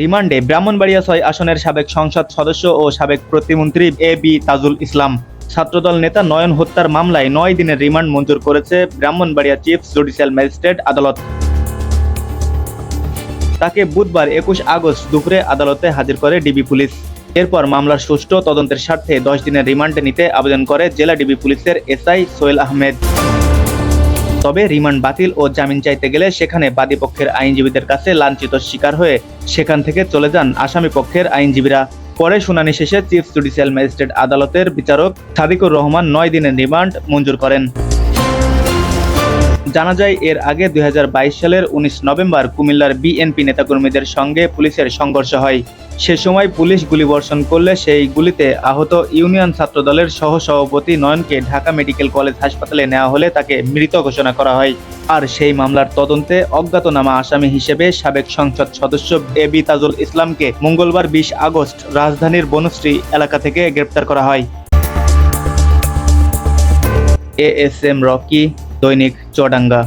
রিমান্ডে ব্রাহ্মণবাড়িয়া ৬ আসনের সাবেক সংসদ সদস্য ও সাবেক প্রতিমন্ত্রী এবি তাজুল ইসলাম। ছাত্রদল নেতা নয়ন হত্যার মামলায় ৯ দিনের রিমান্ড মঞ্জুর করেছে ব্রাহ্মণবাড়িয়া চিফ জুডিশিয়াল ম্যাজিস্ট্রেট আদালত। তাকে বুধবার ২১ আগস্ট দুপুরে আদালতে হাজির করে ডিবি পুলিশ। এরপর মামলার সুষ্ঠু তদন্তের স্বার্থে ১০ দিনের রিমান্ডে নিতে আবেদন করে জেলা ডিবি পুলিশের এসআই সোহেল আহমেদ। তবে রিমান্ড বাতিল ও জামিন চাইতে গেলে সেখানে বাদীপক্ষের আইনজীবীদের কাছে লাঞ্ছিত শিকার হয়ে সেখান থেকে চলে যান আসামি পক্ষের আইনজীবীরা। পরে শুনানি শেষে চিফ জুডিশিয়াল ম্যাজিস্ট্রেট আদালতের বিচারক সাদিকুর রহমান ৯ দিনের রিমান্ড মঞ্জুর করেন। জানা যায়, এর আগে ২০২২ সালের ১৯ নভেম্বর কুমিল্লার বিএনপি নেতাকর্মীদের সঙ্গে পুলিশের সংঘর্ষ হয়। সে সময় পুলিশ গুলিবর্ষণ করলে সেই গুলিতে আহত ইউনিয়ন ছাত্রদলের সহসভাপতি নয়নকে ঢাকা মেডিকেল কলেজ হাসপাতালে নেওয়া হলে তাকে মৃত ঘোষণা করা হয়। আর সেই মামলার তদন্তে অজ্ঞাতনামা আসামি হিসেবে সাবেক সংসদ সদস্য এবি তাজুল ইসলামকে মঙ্গলবার ২০ আগস্ট রাজধানীর বনশ্রী এলাকা থেকে গ্রেপ্তার করা হয়। এএসএম রকি, দৈনিক চুয়াডাঙ্গা।